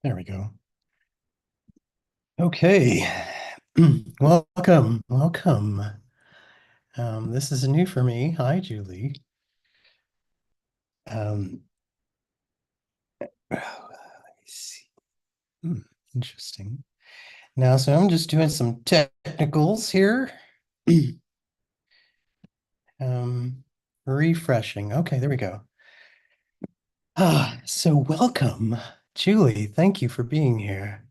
There we go. Okay. Welcome. Welcome. This is new for me. Hi, Julie. Um, let me see. Hmm, interesting. Now, so I'm just doing some technicals here. Refreshing. Okay, there we go. So welcome, Julie. Thank you for being here.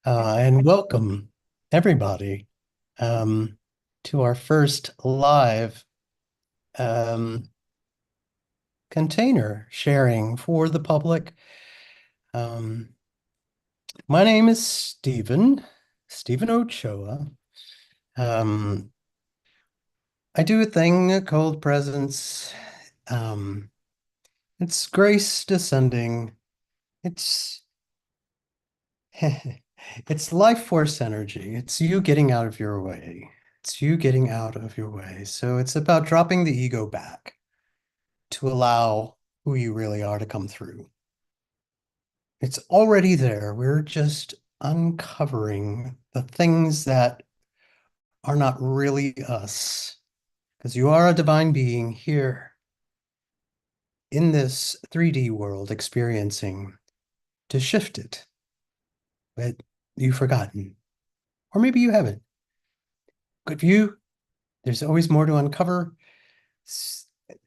And welcome, everybody, um, to our first live um, container sharing for the public. Um, my name is Stephen Ochoa. Um, I do a thing called presence. Um, it's grace descending. It's it's life force energy. It's you getting out of your way. It's you getting out of your way. So it's about dropping the ego back to allow who you really are to come through. It's already there. We're just uncovering the things that are not really us. Because you are a divine being here in this 3D world experiencing to shift it. But you've forgotten. Or maybe you haven't. Good view. There's always more to uncover.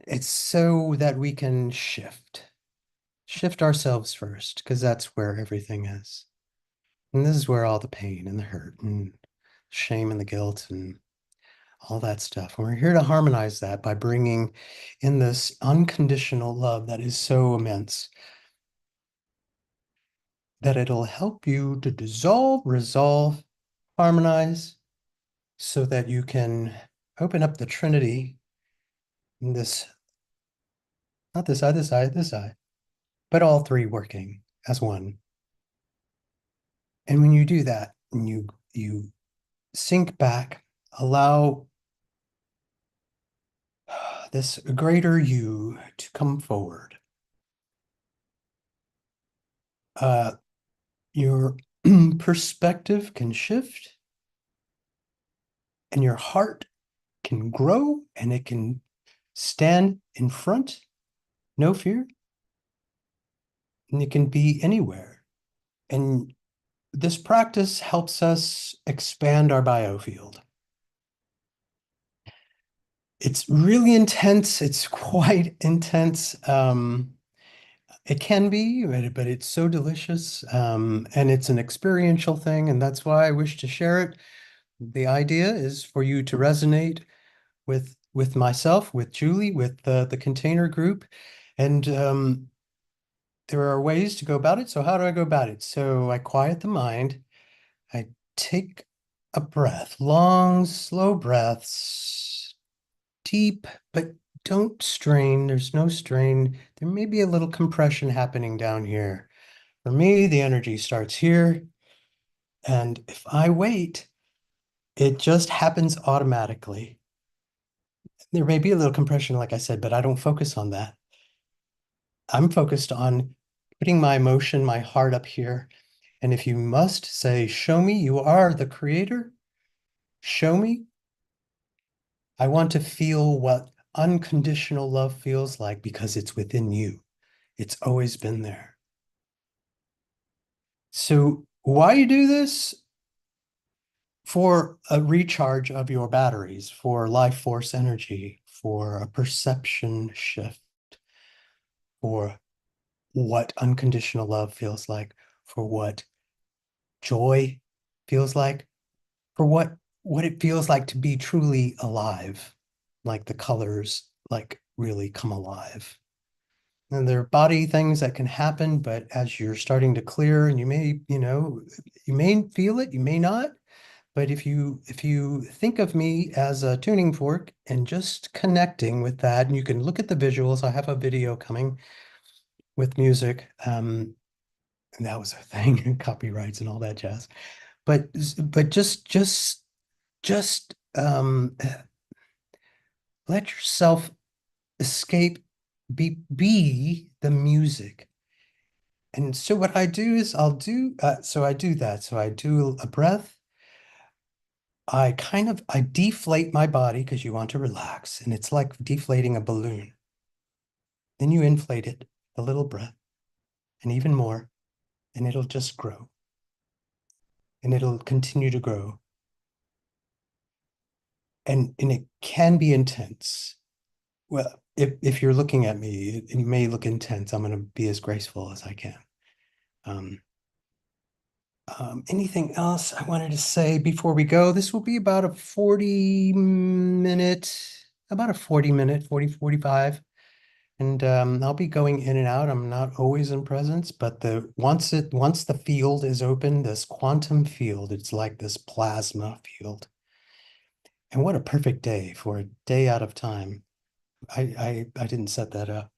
It's so that we can shift ourselves first, because that's where everything is. And this is where all the pain and the hurt and shame and the guilt and all that stuff. And we're here to harmonize that by bringing in this unconditional love that is so immense that it'll help you to dissolve, resolve, harmonize so that you can open up the Trinity in this, not this side, this side, this side, but all three working as one. And when you do that, and you sink back, allow this greater you to come forward. Uh, your perspective can shift and your heart can grow and it can stand in front, no fear, and it can be anywhere. And this practice helps us expand our biofield. It's really intense. It's quite intense. It can be, but it's so delicious. And it's an experiential thing, and that's why I wish to share it. The idea is for you to resonate with myself, with Julie, with the container group. And there are ways to go about it. So how do I go about it? So I quiet the mind. I take a breath, long, slow breaths, deep, but don't strain. There's no strain. There may be a little compression happening down here. For me, the energy starts here. And if I wait, it just happens automatically. There may be a little compression, like I said, but I don't focus on that. I'm focused on putting my emotion, my heart up here. And if you must say, show me, you are the creator, show me. I want to feel what unconditional love feels like because it's within you. It's always been there. So why you do this? For a recharge of your batteries, for life force energy, for a perception shift, for what unconditional love feels like, for what joy feels like, for what it feels like to be truly alive, like the colors like really come alive. And there are body things that can happen, but as you're starting to clear, and you may feel it, you may not, but if you think of me as a tuning fork and just connecting with that, and you can look at the visuals. I have a video coming with music. And that was a thing, copyrights and all that jazz. But just let yourself escape, be the music. And so what I do is so I do that. So I do a breath. I deflate my body because you want to relax. And it's like deflating a balloon. Then you inflate it, a little breath, and even more, and it'll just grow. And it'll continue to grow. And it can be intense. Well, if you're looking at me, it may look intense. I'm going to be as graceful as I can. Um, Anything else I wanted to say before we go? This will be about a 45. And I'll be going in and out. I'm not always in presence, but once the field is open, this quantum field, it's like this plasma field. And what a perfect day for a day out of time. I didn't set that up.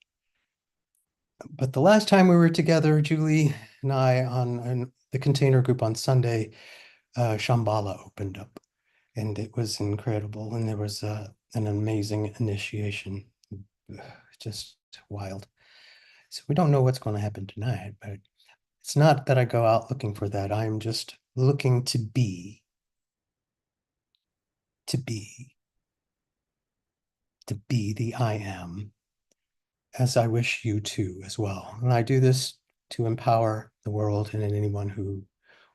But the last time we were together, Julie and I on the container group on Sunday, Shambhala opened up, and it was incredible. And there was an amazing initiation, just wild. So we don't know what's going to happen tonight, but it's not that I go out looking for that. I'm just looking to be, to be the I am, as I wish you to as well. And I do this to empower the world and anyone who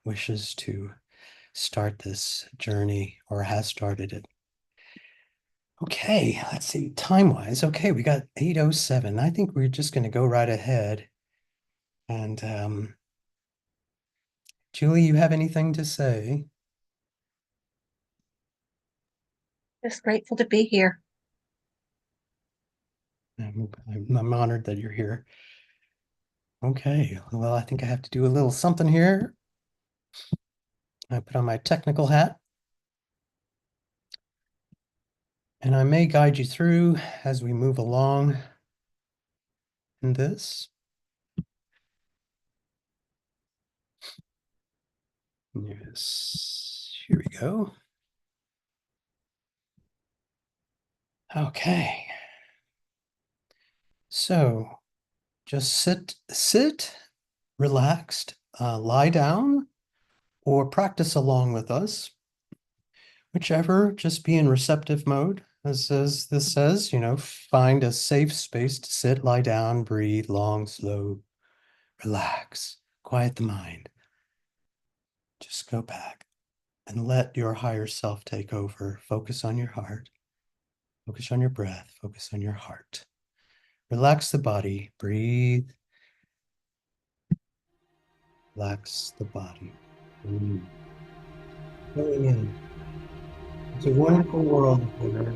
wishes to start this journey or has started it. Okay, let's see, time-wise. Okay, we got 8:07. I think we're just going to go right ahead. And Julie, you have anything to say? Just grateful to be here. I'm honored that you're here. Okay, well, I think I have to do a little something here. I put on my technical hat, and I may guide you through as we move along in this. Yes, here we go. Okay. So just sit relaxed, lie down, or practice along with us, whichever, just be in receptive mode. As this says, find a safe space to sit, lie down, breathe long, slow, relax, quiet the mind. Just go back and let your higher self take over. Focus on your heart, focus on your breath, focus on your heart. Relax the body, breathe, relax the body. Breathe. Going in. It's a wonderful world here.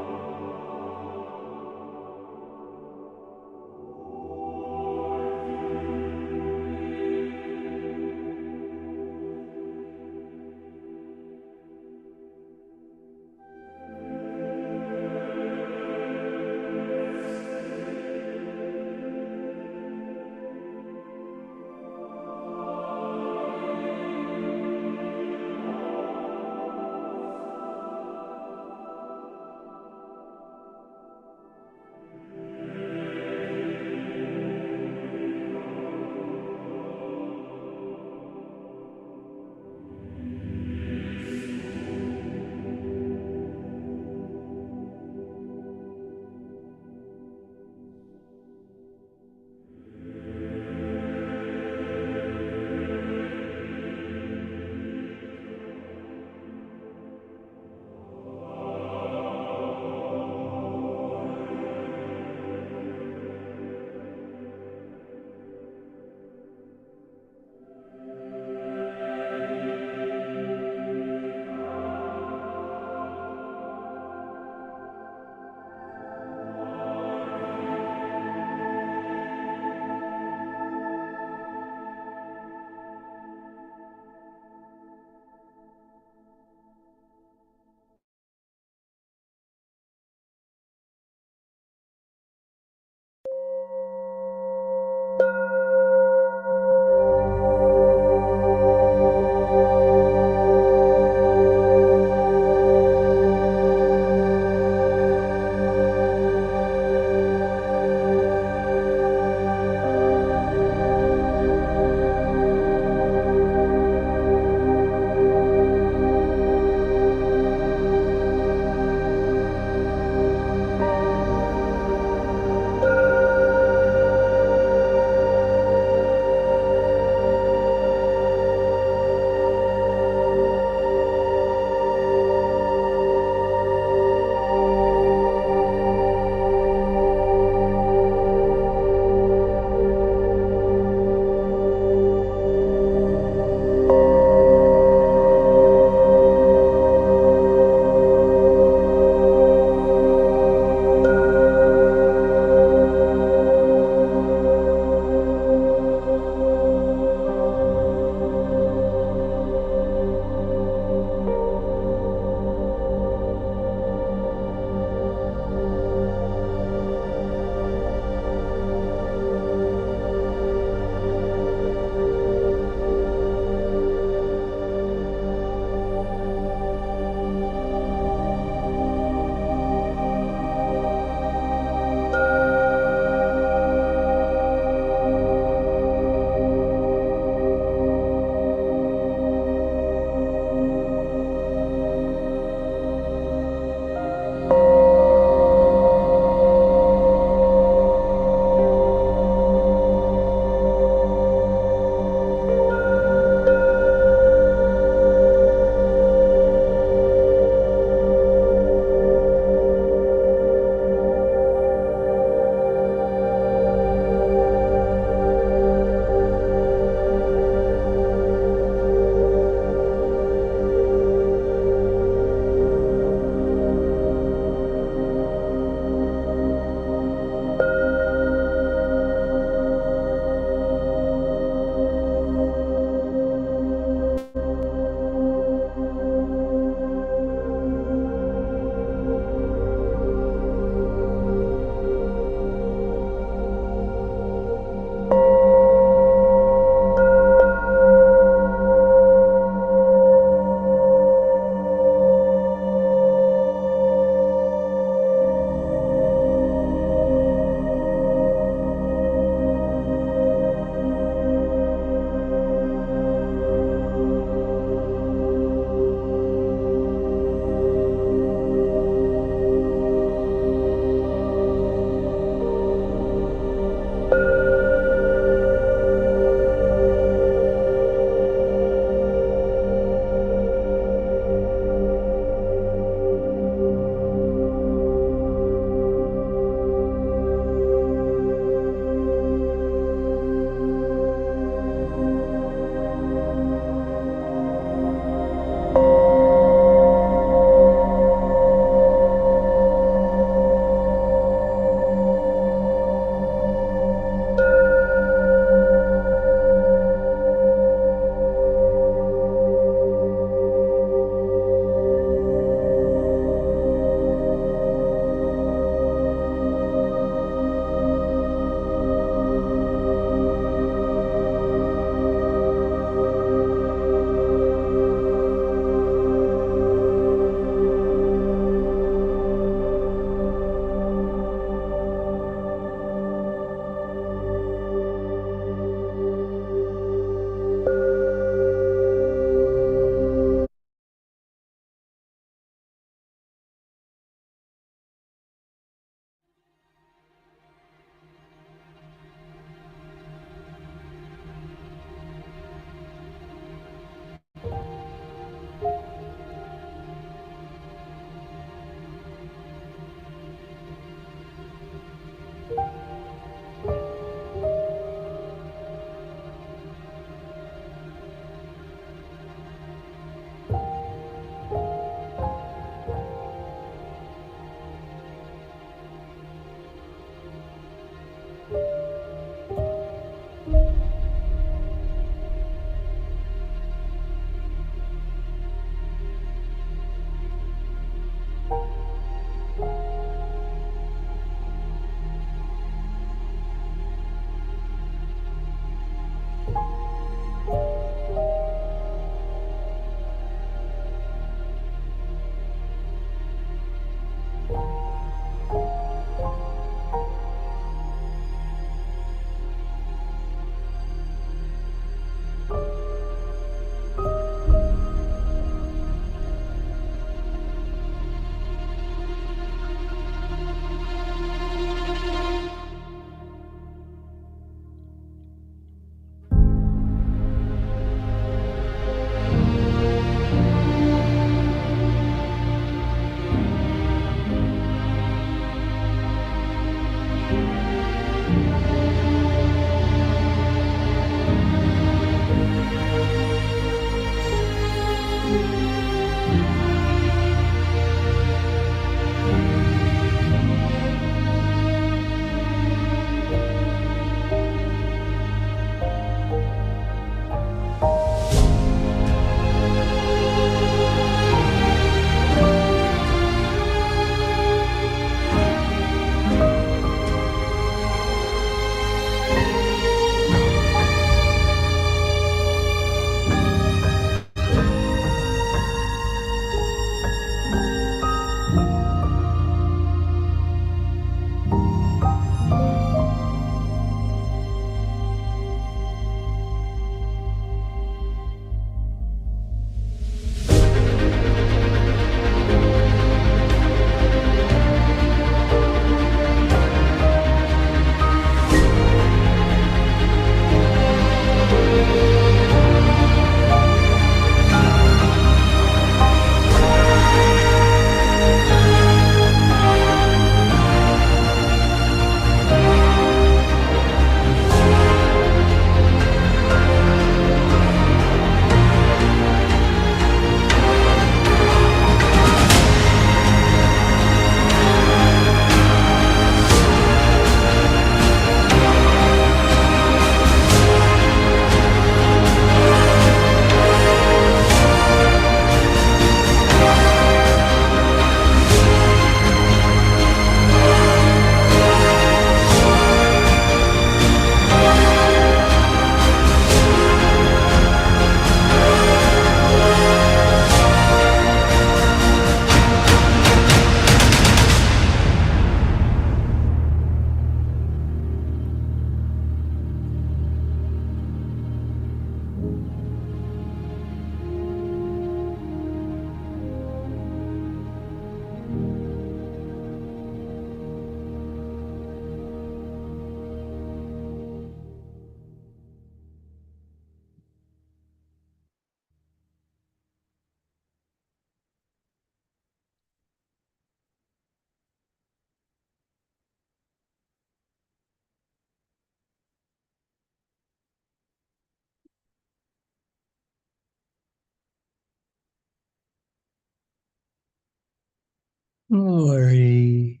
Lori.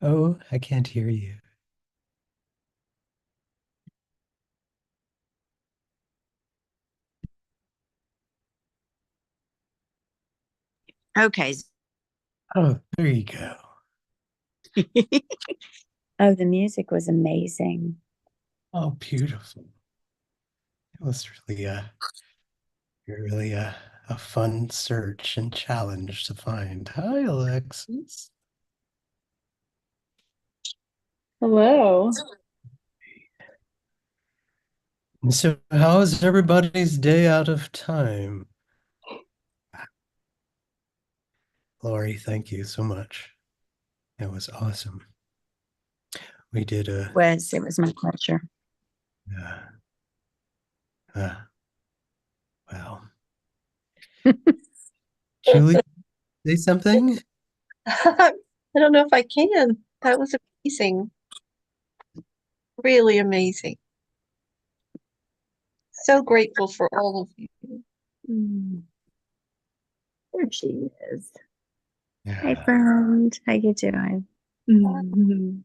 Oh, I can't hear you. Okay. Oh, there you go. Oh, the music was amazing. Oh, beautiful. It was really a fun search and challenge to find. Hi, Alexis. Hello. And so, how is everybody's day out of time? Lori, thank you so much. That was awesome. We did It was my pleasure. uh, uh, well, Julie, say something? I don't know if I can. That was amazing. Really amazing. So grateful for all of you. Mm, there she is. Hi, Yeah. friend. How you doing? Mhm.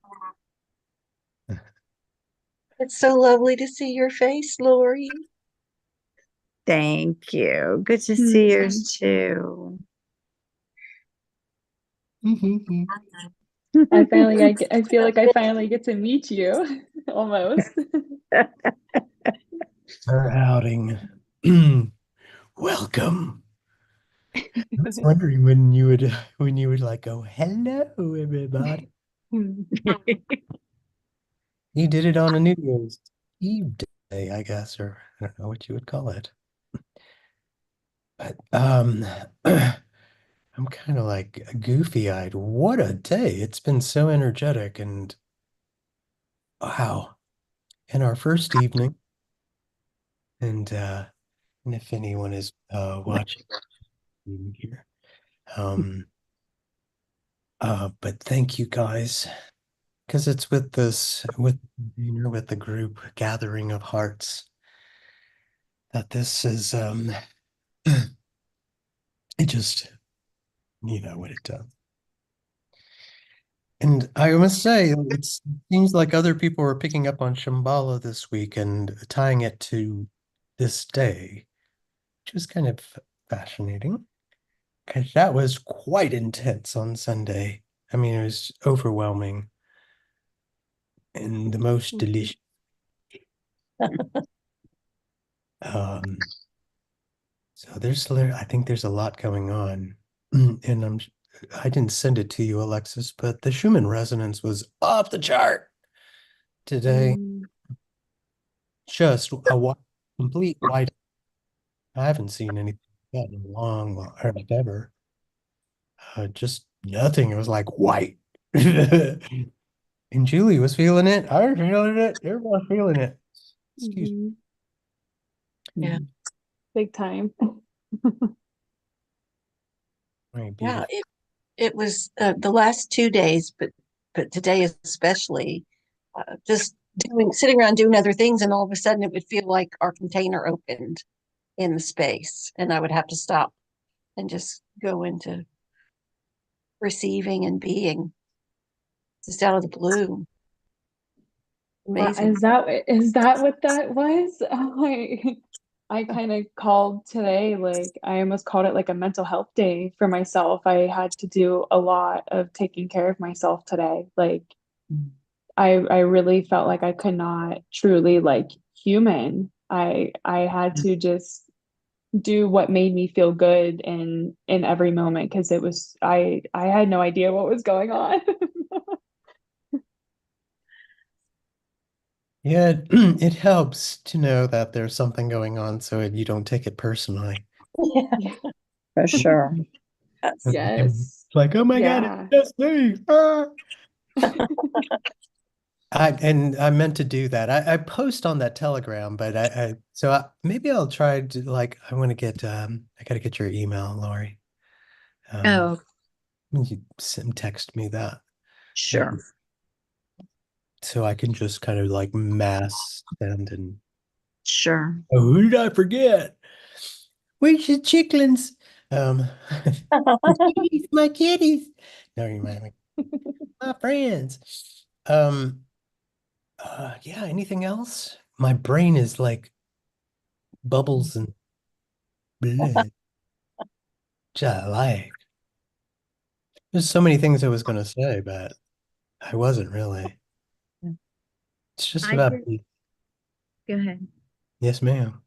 It's so lovely to see your face, Lori. Thank you. Good to see Hmm. yours too. I feel like I finally get to meet you, almost. Our outing. Welcome. I was wondering when you would like go, hello, everybody. You did it on a New Year's Eve day, I guess, or I don't know what you would call it. But I'm kind of like goofy-eyed. What a day. It's been so energetic and wow. And our first evening, and if anyone is watching here, um, but thank you guys. Because it's with the group gathering of hearts that this is it just you know what it does. And I must say, it seems like other people are picking up on Shambhala this week and tying it to this day, which is kind of fascinating because that was quite intense on Sunday. I mean, it was overwhelming and the most delicious. Um, So I think there's a lot going on. And I didn't send it to you, Alexis, but the Schumann resonance was off the chart today. Mm. Just complete white. I haven't seen anything like that in a long, or like ever. Just nothing. It was like white. And Julie was feeling it. I was feeling it. Everyone was feeling it. Excuse Mhm. Yeah. Mhm. Big time. me. Yeah, Beautiful. it was the last 2 days, but today especially, just sitting around doing other things, and all of a sudden it would feel like our container opened in the space, and I would have to stop and just go into receiving and being just out of the blue. Wow, Amazing. is that what that was? I kind of called today, like I almost called it like a mental health day for myself. I had to do a lot of taking care of myself today. Like I really felt like I could not truly like human. I had to just do what made me feel good in every moment because it was I had no idea what was going on. Yeah, it helps to know that there's something going on so you don't take it personally. Yeah. Yeah, for sure. Yes. Yes. It's like, oh my God, it's Yeah. just me. Ah. I meant to do that. I post on that Telegram, but maybe I'll try to like I want to get I gotta get your email, Lori. Um Oh, you text me that. sure. And so I can just kind of like mass send and Sure. oh, who did I forget? Where's your chicklins? Um, my kitties. No, you might my friends. Yeah, anything else? My brain is like bubbles and blood. Which I like. There's so many things I was gonna say, but I wasn't really. It's just I about just go ahead. yes, ma'am.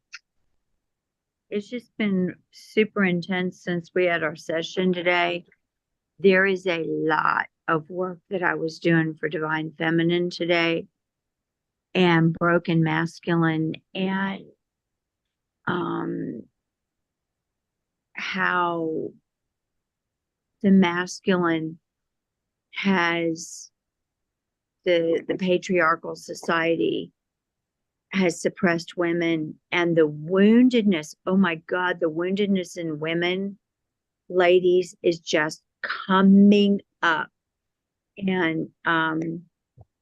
It's just been super intense since we had our session today. There is a lot of work that I was doing for Divine Feminine today and Broken Masculine and um how the masculine has the patriarchal society has suppressed women and the woundedness. Oh my God, the woundedness in women, ladies, is just coming up. And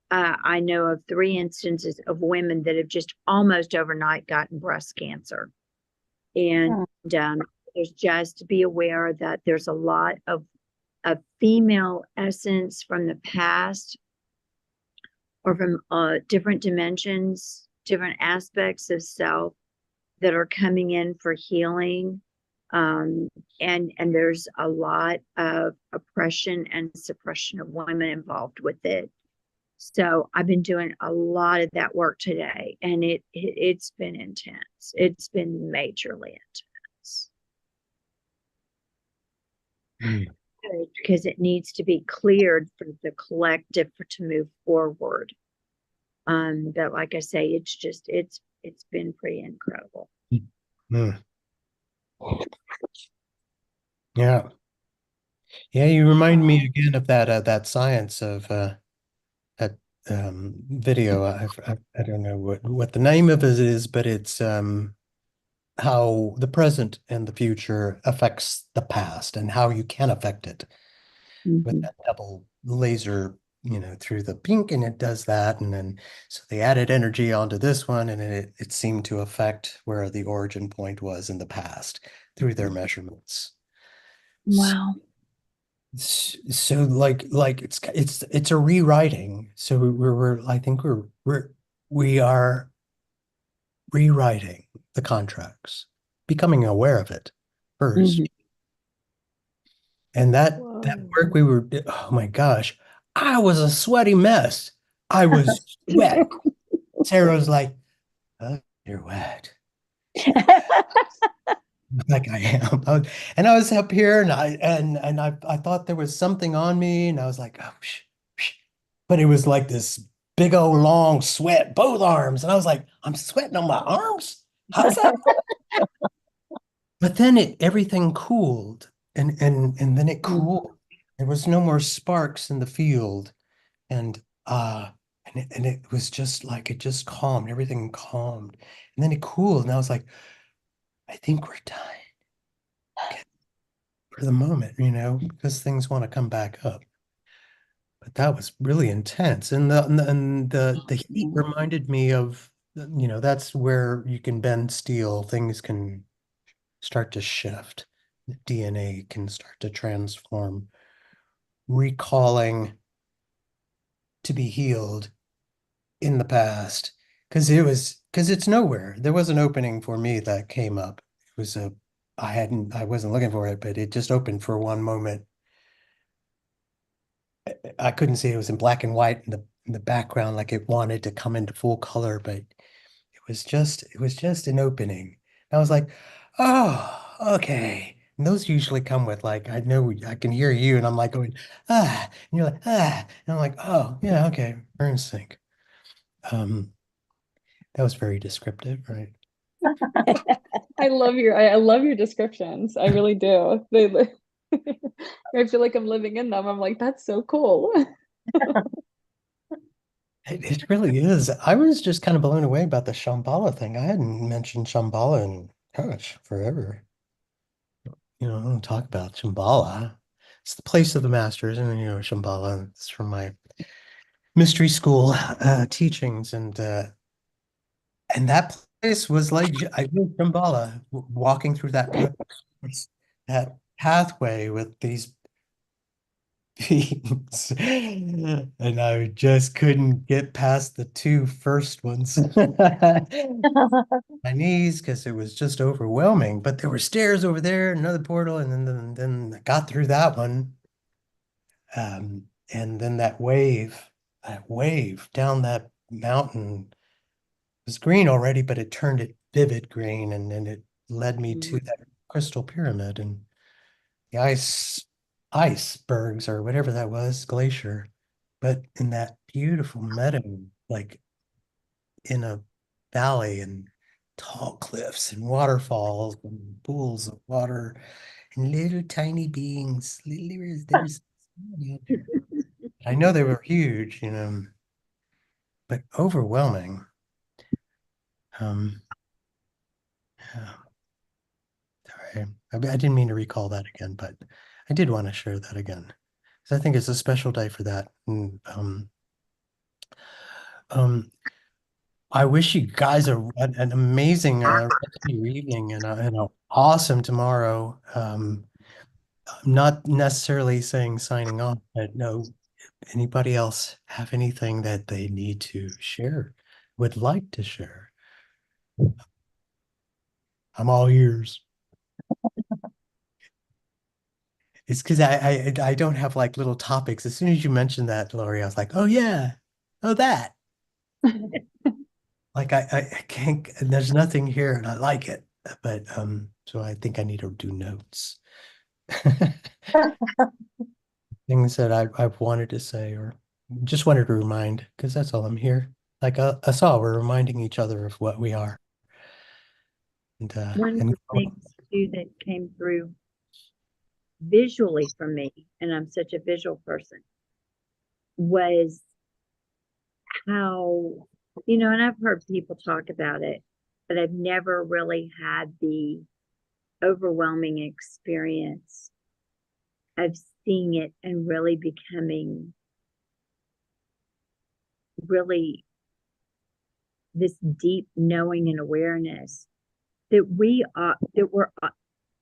I know of 3 instances of women that have just almost overnight gotten breast cancer. And there's just to be aware that there's a lot of female essence from the past or from different dimensions, different aspects of self that are coming in for healing. And there's a lot of oppression and suppression of women involved with it. So I've been doing a lot of that work today, and it's been intense. It's been majorly intense. Because it needs to be cleared for the collective to move forward. But like I say, it's been pretty incredible. Mm. Yeah. Yeah, you remind me again of that science of that video. I don't know what the name of it is, but it's how the present and the future affects the past and how you can affect it with that double laser, through the pink, and it does that. And then so they added energy onto this one, and it seemed to affect where the origin point was in the past through their measurements. Wow. So like it's a rewriting. So we're I think we are rewriting the contracts, becoming aware of it first. And that Whoa. work oh my gosh, I was a sweaty mess. I was wet. Sarah was like, oh, you're wet. Like I am. And I was up here and I thought there was something on me and I was like, oh, but it was like this big old long sweat, both arms. And I was like, I'm sweating on my arms? How's that? But then everything cooled and then it cooled. There was no more sparks in the field. And it was just like it just calmed, everything calmed. And then it cooled. And I was like, I think we're done. Okay. For the moment, because things want to come back up. But that was really intense. And the heat reminded me of, that's where you can bend steel, things can start to shift. The DNA can start to transform, recalling to be healed in the past. Because it's nowhere. There was an opening for me that came up. It was I wasn't looking for it, but it just opened for one moment. I couldn't see it was in black and white in the background, like it wanted to come into full color, but it was just an opening. I was like, oh, okay. And those usually come with like, I know I can hear you, and I'm like going, and you're like, and I'm like, oh, yeah, okay, we're in sync. Um, that was very descriptive, right? I love your descriptions. I really do. I feel like I'm living in them. I'm like, that's so cool. It really is. I was just kind of blown away about the Shambhala thing. I hadn't mentioned Shambhala in, gosh, forever. I don't talk about Shambhala. It's the place of the masters, and Shambhala. It's from my mystery school teachings, and that This was like I was Shambhala walking through that pathway with these beings, and I just couldn't get past the two first ones. My knees because it was just overwhelming. But there were stairs over there, another portal, and then I got through that one. And then that wave down that mountain was green already, but it turned it vivid green, and then it led me to that crystal pyramid and the icebergs or whatever that was, glacier, but in that beautiful meadow, like in a valley and tall cliffs and waterfalls and pools of water and little tiny beings. They were so small out there. I know they were huge, but overwhelming. Um, yeah, sorry. I didn't mean to recall that again, but I did want to share that again. 'Cause I think it's a special day for that. And um, I wish you guys an amazing rest of your evening and a awesome tomorrow. I'm not necessarily saying signing off, but no, anybody else have anything that they need to share, would like to share? I'm all ears. It's because I don't have like little topics. As soon as you mentioned that, Lori, I was like, oh yeah, oh that. Like I can't. There's nothing here, and I like it. But so I think I need to do notes. Things that I've wanted to say or just wanted to remind, because that's all I'm here. Like us all, we're reminding each other of what we are. One of And the things too that came through visually for me, and I'm such a visual person, was how, and I've heard people talk about it, but I've never really had the overwhelming experience of seeing it and really becoming really this deep knowing and awareness that we are,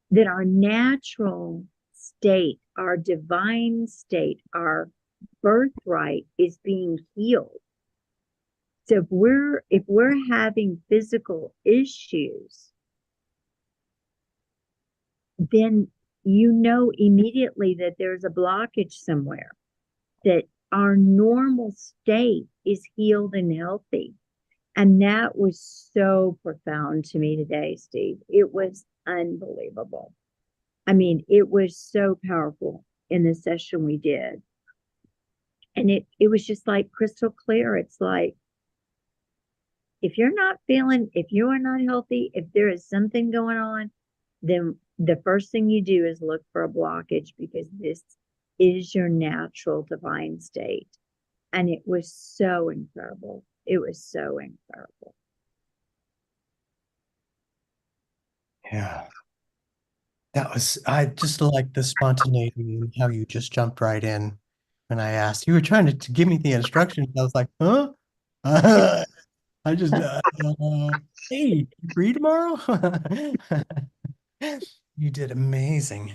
that our natural state, our divine state, our birthright is being healed. So if we're having physical issues, then you know immediately that there's a blockage somewhere, that our normal state is healed and healthy. And that was so profound to me today, Steve. It was unbelievable. I mean, it was so powerful in the session we did. And it was just like crystal clear. It's like, if you're not feeling, if you are not healthy, if there is something going on, then the first thing you do is look for a blockage, because this is your natural divine state. And it was so incredible. It was so incredible. yeah, I just like the spontaneity and how you just jumped right in when I asked. You were trying to give me the instructions. I was like, huh? I just, hey, free tomorrow? You did amazing,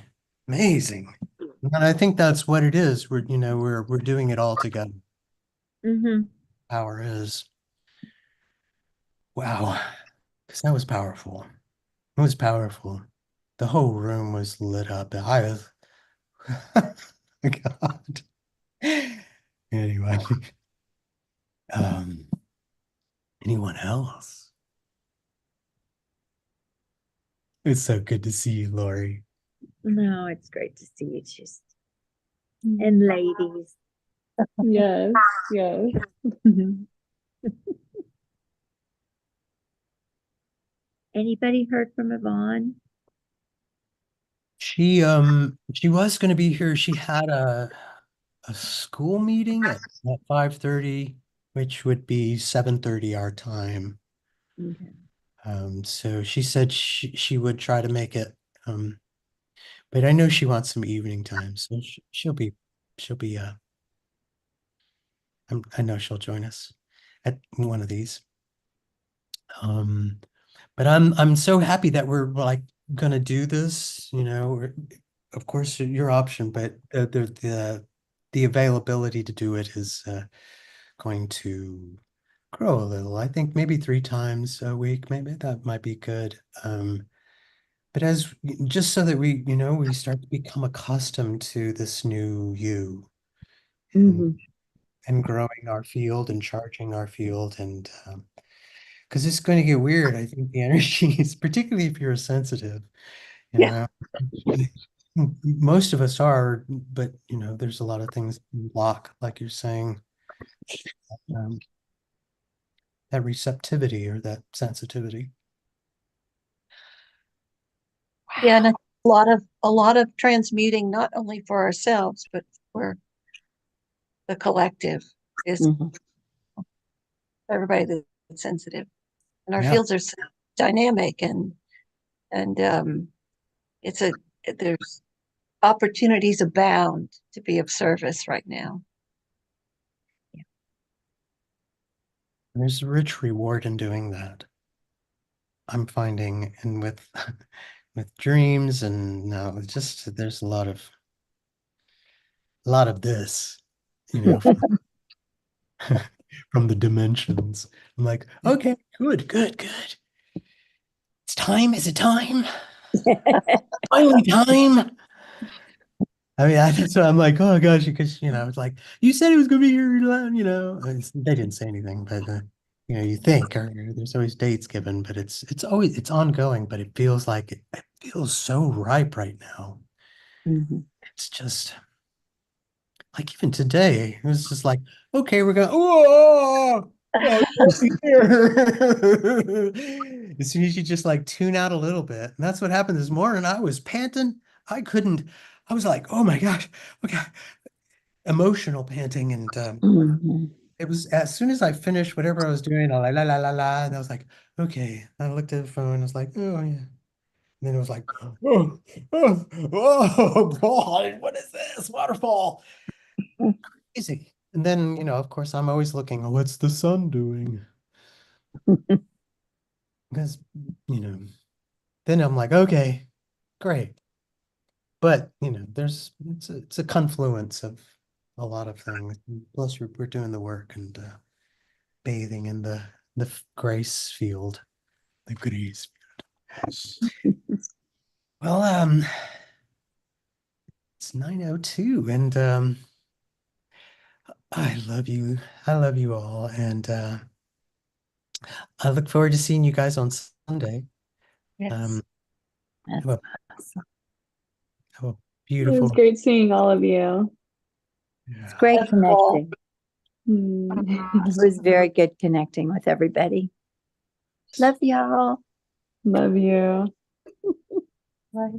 amazing. And I think that's what it is. We're doing it all together. Mm-hmm. Power is, wow, because that was powerful. It was powerful. The whole room was lit up. I was, God. Anyway, um, anyone else? It's so good to see you, Lori. No, it's great to see you, just and ladies. Yes, yes. Anybody heard from Yvonne? She was going to be here. She had a school meeting at 5:30, which would be 7:30 our time. Okay. So she said she would try to make it. But I know she wants some evening time, so she'll be I know she'll join us at one of these. But I'm so happy that we're like gonna do this, of course your option, but the availability to do it is going to grow a little. I think maybe 3 times a week, maybe that might be good. But as just so that we start to become accustomed to this new you and Mhm. and growing our field and charging our field and because it's going to get weird. I think the energy is particularly if you're sensitive, you Yeah. know. Most of us are, but there's a lot of things that block, like you're saying, um, that receptivity or that sensitivity. Yeah, and a lot of transmuting, not only for ourselves, but for the collective is Mhm. everybody that's sensitive. And our Yeah, fields are so dynamic and it's a there's opportunities abound to be of service right now. there's a rich reward in doing that. I'm finding, and with with dreams and now it's just there's a lot of this, from the dimensions. I'm like, okay, good, good, good. It's time. Is it time? Finally time. I mean, that's what I'm like, oh gosh, because it's like you said it was gonna be here, they didn't say anything, but you think, or there's always dates given, but it's ongoing, but it feels like it feels so ripe right now. Mhm. It's just like even today, it was just like, okay, we're going, oh, oh, as soon as you just like tune out a little bit. And that's what happened this morning. I was panting. I was like, oh my gosh, okay, emotional panting. And Mhm. it was as soon as I finished whatever I was doing, la la la la la, and I was like, okay. I looked at the phone, I was like, oh yeah. And then it was like, oh, oh, oh, God, what is this? Waterfall. Easy. And then, of course, I'm always looking, oh, what's the sun doing? Because, you know, then I'm like, okay, great. But, it's a confluence of a lot of things. Plus, we're doing the work and bathing in the grace field, the grace. Well, it's 9:02 and I love you. I love you all. And I look forward to seeing you guys on Sunday. Yes. Um, That's have a, awesome. have a It was beautiful. great seeing all of you. It's Yeah. great Wonderful. connecting. It Hmm. was very good connecting with everybody. Love y'all. Love you. Bye.